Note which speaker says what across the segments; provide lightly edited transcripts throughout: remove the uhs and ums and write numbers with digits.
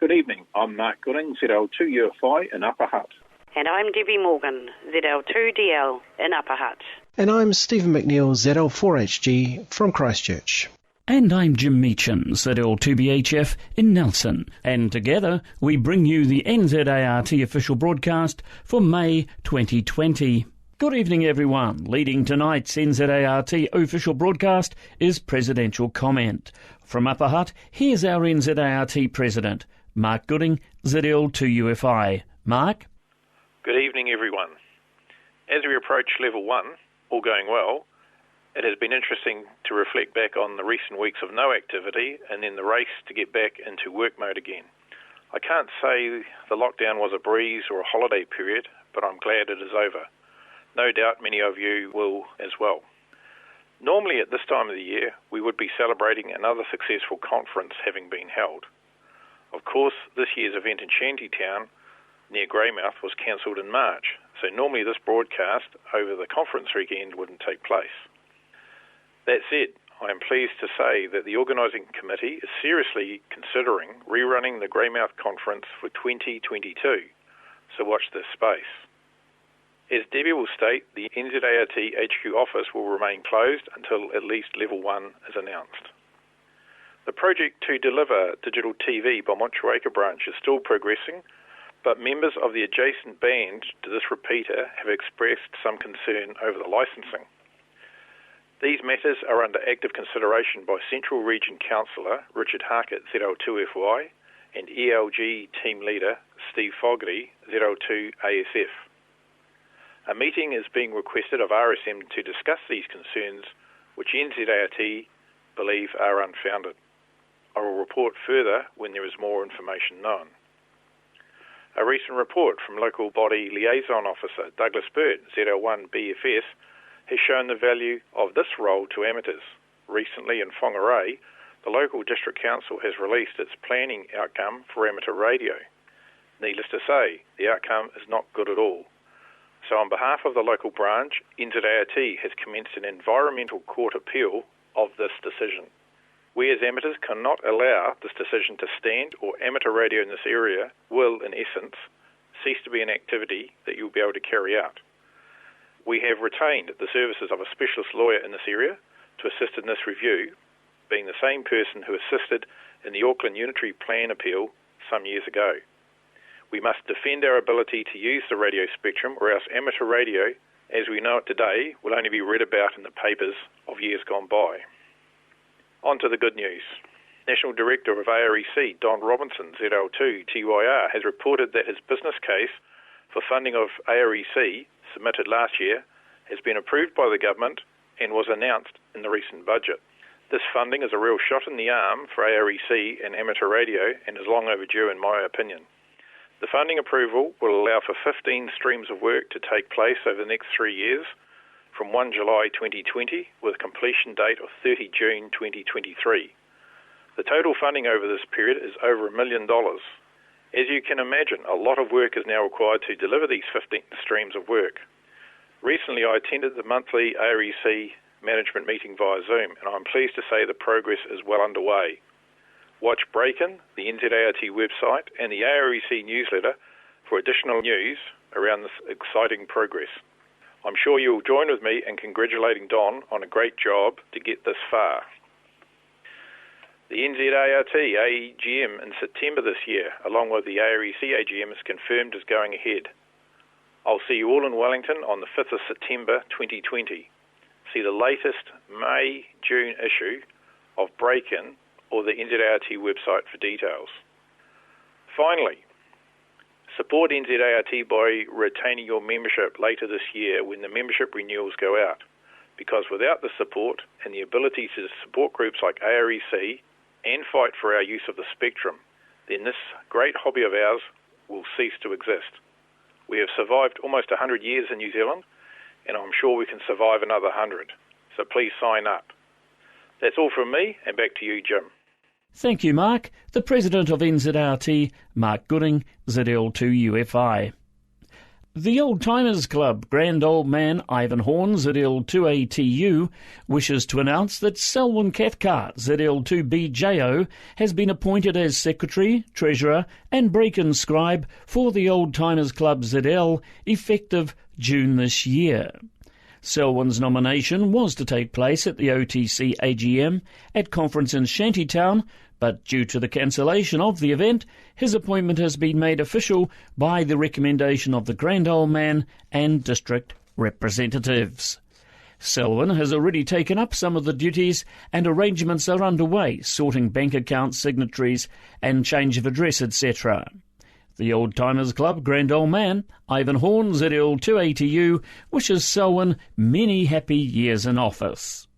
Speaker 1: Good evening. I'm Mark Gooding, ZL2UFI in Upper Hutt.
Speaker 2: And I'm Debbie Morgan, ZL2DL in Upper Hutt.
Speaker 3: And I'm Stephen McNeil, ZL4HG from Christchurch.
Speaker 4: And I'm Jim Meacham, ZL2BHF in Nelson. And together we bring you the NZART official broadcast for May 2020. Good evening, everyone. Leading tonight's NZART official broadcast is Presidential Comment. From Upper Hutt, here's our NZART President, Mark Gooding, ZL2UFI. Mark?
Speaker 5: Good evening, everyone. As we approach Level 1, all going well, it has been interesting to reflect back on the recent weeks of no activity and then the race to get back into work mode again. I can't say the lockdown was a breeze or a holiday period, but I'm glad it is over. No doubt many of you will as well. Normally at this time of the year, we would be celebrating another successful conference having been held. Of course, this year's event in Shantytown near Greymouth was cancelled in March, so normally this broadcast over the conference weekend wouldn't take place. That said, I am pleased to say that the organising committee is seriously considering rerunning the Greymouth conference for 2022, so watch this space. As Debby will state, the NZART HQ office will remain closed until at least Level 1 is announced. The project to deliver digital TV by Motueka branch is still progressing, but members of the adjacent band to this repeater have expressed some concern over the licensing. These matters are under active consideration by Central Region Councillor Richard Harkett, ZL2FY, and ELG Team Leader Steve Fogarty, ZL2ASF. A meeting is being requested of RSM to discuss these concerns, which NZART believe are unfounded. I will report further when there is more information known. A recent report from Local Body Liaison Officer Douglas Burt, ZL1BFS, has shown the value of this role to amateurs. Recently in Whangarei, the local district council has released its planning outcome for amateur radio. Needless to say, the outcome is not good at all. So on behalf of the local branch, NZART has commenced an environmental court appeal of this decision. We as amateurs cannot allow this decision to stand, or amateur radio in this area will, in essence, cease to be an activity that you'll be able to carry out. We have retained the services of a specialist lawyer in this area to assist in this review, being the same person who assisted in the Auckland Unitary Plan appeal some years ago. We must defend our ability to use the radio spectrum, or else amateur radio, as we know it today, will only be read about in the papers of years gone by. On to the good news. National Director of AREC, Don Robinson, ZL2TYR, has reported that his business case for funding of AREC, submitted last year, has been approved by the government and was announced in the recent budget. This funding is a real shot in the arm for AREC and amateur radio and is long overdue in my opinion. The funding approval will allow for 15 streams of work to take place over the next 3 years, from 1 July 2020 with a completion date of 30 June 2023. The total funding over this period is over $1 million. As you can imagine, a lot of work is now required to deliver these 15 streams of work. Recently I attended the monthly AREC management meeting via Zoom, and I'm pleased to say the progress is well underway. Watch Break-In, the NZART website, and the AREC newsletter for additional news around this exciting progress. I'm sure you'll join with me in congratulating Don on a great job to get this far. The NZART AGM in September this year, along with the AREC AGM, is confirmed as going ahead. I'll see you all in Wellington on the 5th of September 2020. See the latest May-June issue of Break-In or the NZART website for details. Finally, support NZART by retaining your membership later this year when the membership renewals go out, because without the support and the ability to support groups like AREC and fight for our use of the spectrum, then this great hobby of ours will cease to exist. We have survived almost 100 years in New Zealand, and I'm sure we can survive another 100. So please sign up. That's all from me, and back to you, Jim.
Speaker 4: Thank you, Mark. The President of NZART, Mark Gooding, ZL2UFI. The Old Timers Club Grand Old Man Ivan Horns at L2ATU wishes to announce that Selwyn Cathcart at L2BJO has been appointed as Secretary, Treasurer and Break-in Scribe for the Old Timers Club ZL effective June this year. Selwyn's nomination was to take place at the OTC AGM at conference in Shantytown, but due to the cancellation of the event, his appointment has been made official by the recommendation of the Grand Old Man and district representatives. Selwyn has already taken up some of the duties and arrangements are underway, sorting bank account signatories and change of address, etc. The Old Timers Club Grand Old Man, Ivan Horns at L2ATU, wishes Selwyn many happy years in office.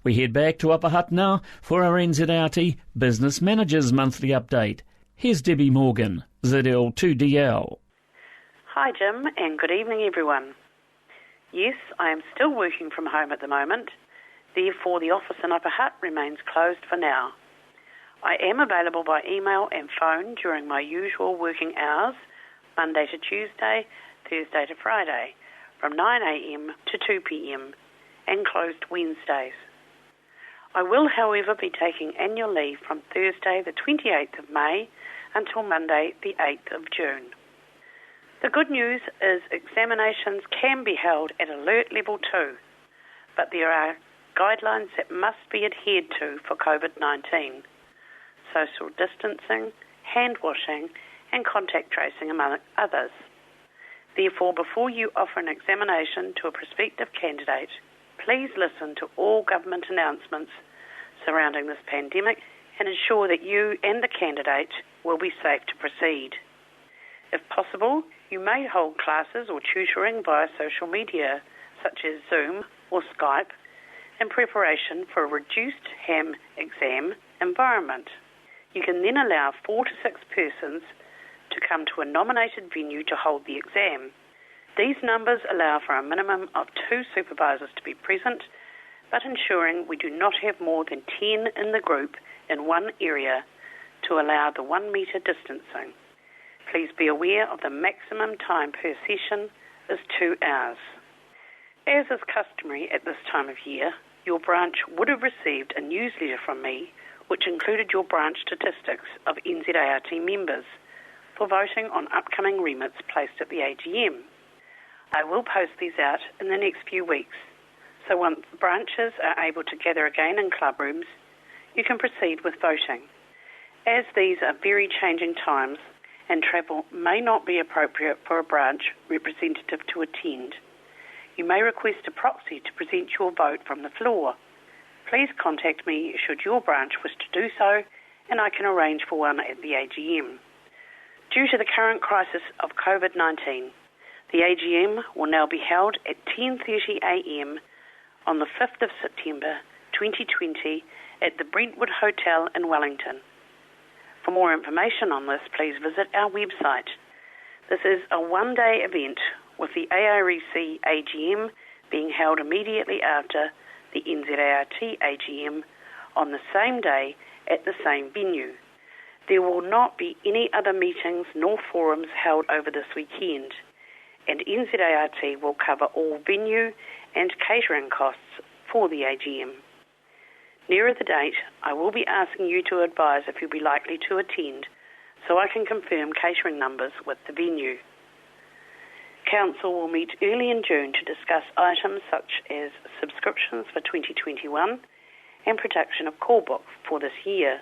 Speaker 4: We head back to Upper Hutt now for our NZART Business Managers Monthly Update. Here's Debbie Morgan, ZL2DL.
Speaker 2: Hi Jim, and good evening everyone. Yes, I am still working from home at the moment, therefore the office in Upper Hutt remains closed for now. I am available by email and phone during my usual working hours, Monday to Tuesday, Thursday to Friday, from 9 a.m. to 2 p.m, and closed Wednesdays. I will, however, be taking annual leave from Thursday the 28th of May until Monday the 8th of June. The good news is examinations can be held at Alert Level 2, but there are guidelines that must be adhered to for COVID-19. Social distancing, hand washing and contact tracing among others. Therefore, before you offer an examination to a prospective candidate, please listen to all government announcements surrounding this pandemic and ensure that you and the candidate will be safe to proceed. If possible, you may hold classes or tutoring via social media, such as Zoom or Skype, in preparation for a reduced ham exam environment. You can then allow 4 to 6 persons to come to a nominated venue to hold the exam. These numbers allow for a minimum of 2 supervisors to be present, but ensuring we do not have more than 10 in the group in one area to allow the 1 metre distancing. Please be aware of the maximum time per session is 2 hours. As is customary at this time of year, your branch would have received a newsletter from me which included your branch statistics of NZART members for voting on upcoming remits placed at the AGM. I will post these out in the next few weeks, so once branches are able to gather again in club rooms, you can proceed with voting. As these are very changing times and travel may not be appropriate for a branch representative to attend, you may request a proxy to present your vote from the floor. Please contact me should your branch wish to do so, and I can arrange for one at the AGM. Due to the current crisis of COVID-19, the AGM will now be held at 10:30 a.m. on the 5th of September 2020 at the Brentwood Hotel in Wellington. For more information on this, please visit our website. This is a one-day event with the AREC AGM being held immediately after the NZART AGM on the same day at the same venue. There will not be any other meetings nor forums held over this weekend, and NZART will cover all venue and catering costs for the AGM. Nearer the date, I will be asking you to advise if you'll be likely to attend, so I can confirm catering numbers with the venue. Council will meet early in June to discuss items such as subscriptions for 2021 and production of call books for this year.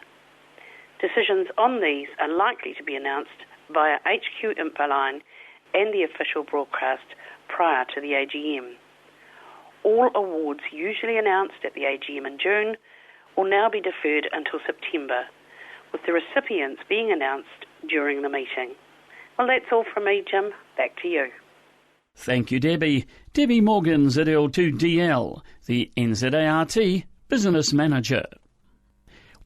Speaker 2: Decisions on these are likely to be announced via HQ Infoline and the official broadcast prior to the AGM. All awards usually announced at the AGM in June will now be deferred until September, with the recipients being announced during the meeting. Well, that's all from me, Jim. Back to you.
Speaker 4: Thank you, Debbie. Debbie Morgan, ZL2DL, the NZART Business Manager.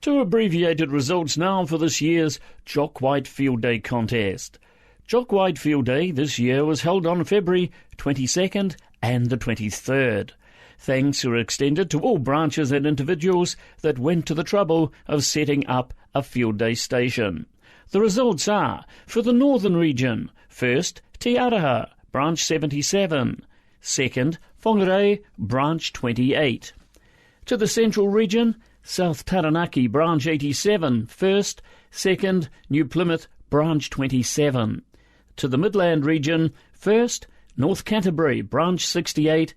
Speaker 4: 2 abbreviated results now for this year's Jock White Field Day contest. Jock White Field Day this year was held on February 22nd and the 23rd. Thanks are extended to all branches and individuals that went to the trouble of setting up a field day station. The results are, for the Northern region, first Te Araha, Branch 77. 2nd, Whangarei, Branch 28. To the Central Region, South Taranaki, Branch 87, 1st, 2nd, New Plymouth, Branch 27. To the Midland Region, 1st, North Canterbury, Branch 68,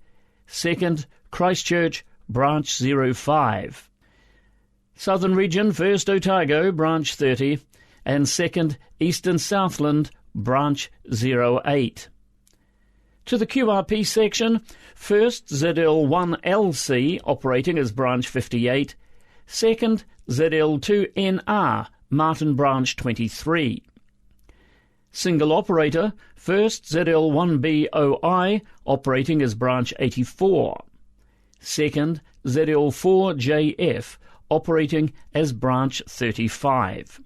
Speaker 4: 2nd, Christchurch, Branch 05. Southern Region, 1st, Otago, Branch 30, and 2nd, Eastern Southland, Branch 08. To the QRP section, 1st, ZL1LC, operating as Branch 58, 2nd, ZL2NR, Martin Branch 23. Single operator, 1st, ZL1BOI, operating as Branch 84. 2nd, ZL4JF, operating as Branch 35.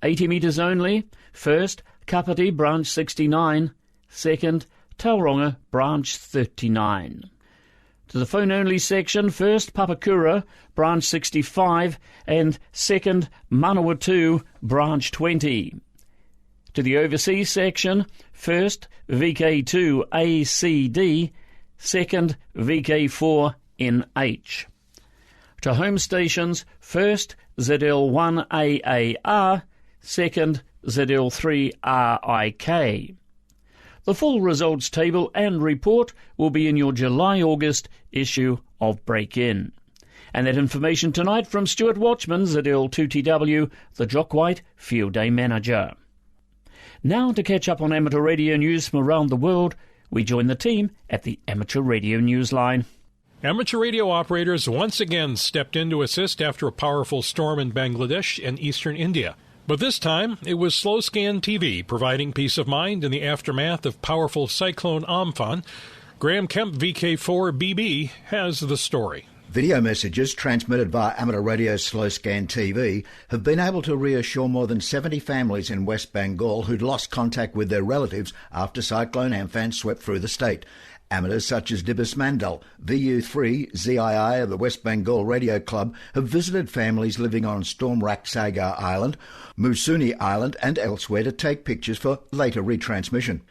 Speaker 4: 80 metres only, 1st, Kapiti, Branch 69, 2nd, Tauranga, Branch 39. To the phone-only section, 1st, Papakura, Branch 65, and 2nd, Manawatu, Branch 20. To the overseas section, 1st, VK2ACD, 2nd, VK4NH. To home stations, 1st, ZL1AAR, 2nd, ZL3RIK. The full results table and report will be in your July-August issue of Break-In. And that information tonight from Stuart Watchman, ZL2TW, the Jock White Field Day Manager. Now to catch up on amateur radio news from around the world, we join the team at the Amateur Radio Newsline.
Speaker 6: Amateur radio operators once again stepped in to assist after a powerful storm in Bangladesh and eastern India. But this time, it was Slow Scan TV providing peace of mind in the aftermath of powerful Cyclone Amphan. Graham Kemp, VK4BB, has the story.
Speaker 7: Video messages transmitted via amateur radio Slow Scan TV have been able to reassure more than 70 families in West Bengal who'd lost contact with their relatives after Cyclone Amphan swept through the state. Amateurs such as Dibis Mandal, VU3, ZII of the West Bengal Radio Club have visited families living on storm-racked Sagar Island, Musuni Island and elsewhere to take pictures for later retransmission.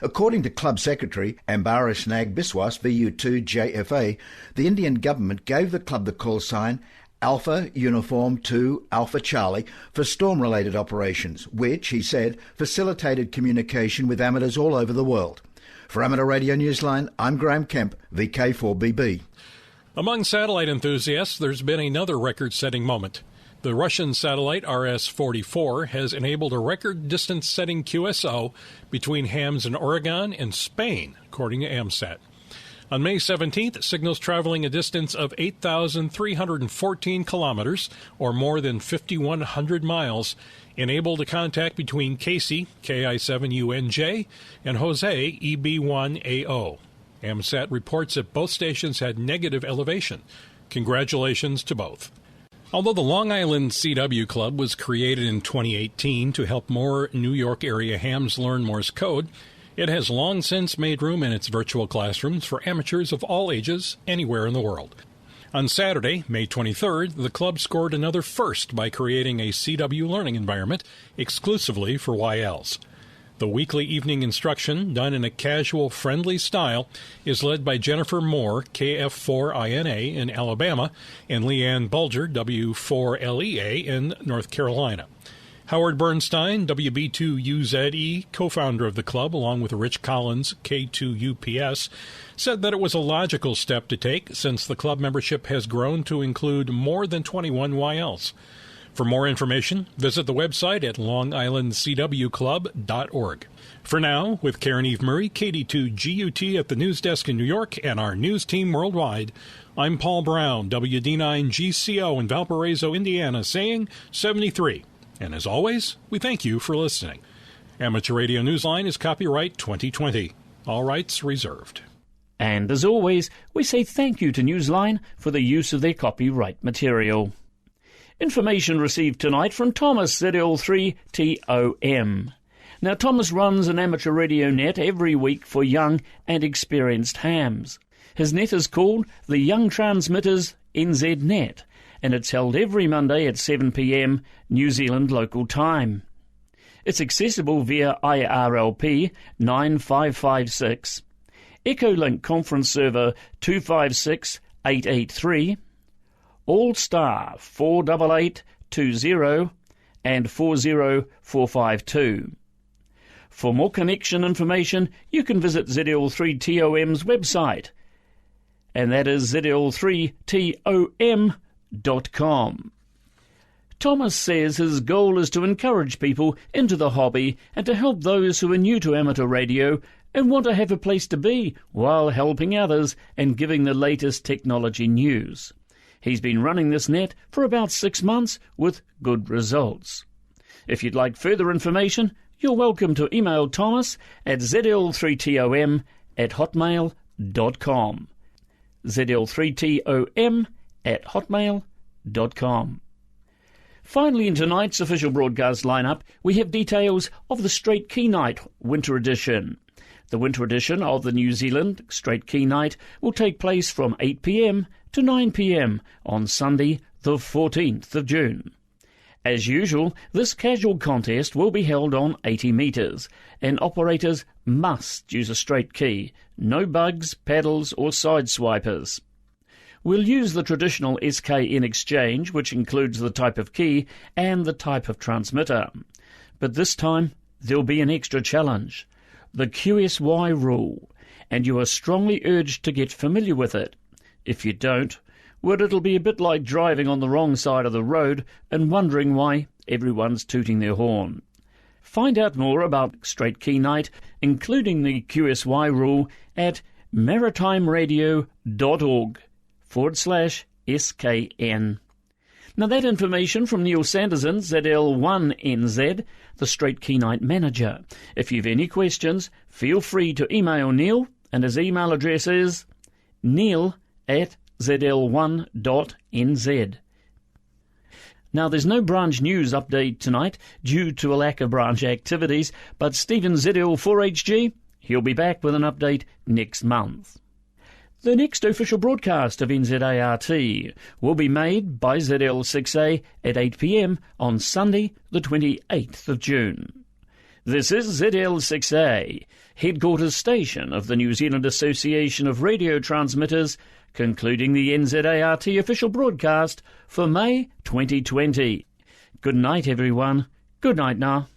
Speaker 7: According to Club Secretary Ambarish Nag Biswas, VU2JFA, the Indian government gave the club the call sign Alpha Uniform 2 Alpha Charlie for storm-related operations, which, he said, facilitated communication with amateurs all over the world. For Amateur Radio Newsline, I'm Graham Kemp, VK4BB.
Speaker 6: Among satellite enthusiasts, there's been another record-setting moment. The Russian satellite RS-44 has enabled a record distance-setting QSO between hams in Oregon and Spain, according to AMSAT. On May 17th, signals traveling a distance of 8,314 kilometers, or more than 5,100 miles, enabled a contact between Casey, KI7UNJ, and Jose, EB1AO. AMSAT reports that both stations had negative elevation. Congratulations to both. Although the Long Island CW Club was created in 2018 to help more New York area hams learn Morse code, it has long since made room in its virtual classrooms for amateurs of all ages anywhere in the world. On Saturday, May 23rd, the club scored another first by creating a CW learning environment exclusively for YLs. The weekly evening instruction, done in a casual, friendly style, is led by Jennifer Moore, KF4INA in Alabama, and Leanne Bulger, W4LEA in North Carolina. Howard Bernstein, WB2UZE, co-founder of the club, along with Rich Collins, K2UPS, said that it was a logical step to take since the club membership has grown to include more than 21 YLs. For more information, visit the website at longislandcwclub.org. For now, with Karen Eve Murray, KD2GUT at the news desk in New York and our news team worldwide, I'm Paul Brown, WD9GCO in Valparaiso, Indiana, saying 73. And as always, we thank you for listening. Amateur Radio Newsline is copyright 2020. All rights reserved.
Speaker 4: And as always, we say thank you to Newsline for the use of their copyright material. Information received tonight from Thomas, ZL3TOM. Now, Thomas runs an amateur radio net every week for young and experienced hams. His net is called the Young Transmitters NZNet, and it's held every Monday at 7 p.m. New Zealand local time. It's accessible via IRLP 9556, Echolink Conference Server 256883, All-Star 48820 and 40452. For more connection information, you can visit ZL3TOM's website, and that is ZL3TOM.com. Thomas says his goal is to encourage people into the hobby and to help those who are new to amateur radio and want to have a place to be while helping others and giving the latest technology news. He's been running this net for about 6 months with good results. If you'd like further information, you're welcome to email Thomas at zl3tom@hotmail.com. zl3tom@hotmail.com. Finally, in tonight's official broadcast lineup, we have details of the Straight Key Night Winter Edition. The winter edition of the New Zealand Straight Key Night will take place from 8 p.m. to 9 p.m. on Sunday, the 14th of June. As usual, this casual contest will be held on 80 metres, and operators must use a straight key, no bugs, paddles or side swipers. We'll use the traditional SKN exchange, which includes the type of key and the type of transmitter. But this time, there'll be an extra challenge, the QSY rule, and you are strongly urged to get familiar with it. If you don't, well, it'll be a bit like driving on the wrong side of the road and wondering why everyone's tooting their horn. Find out more about Straight Key Night, including the QSY rule, at maritimerradio.org/SKN. Now that information from Neil Sanderson, ZL1NZ, the Straight Key Night manager. If you've any questions, feel free to email Neil, and his email address is neil@zl1.nz. Now, there's no branch news update tonight due to a lack of branch activities, but Stephen ZL4HG, he'll be back with an update next month. The next official broadcast of NZART will be made by ZL6A at 8 p.m. on Sunday, the 28th of June. This is ZL6A, headquarters station of the New Zealand Association of Radio Transmitters, concluding the NZART official broadcast for May 2020. Good night, everyone. Good night now.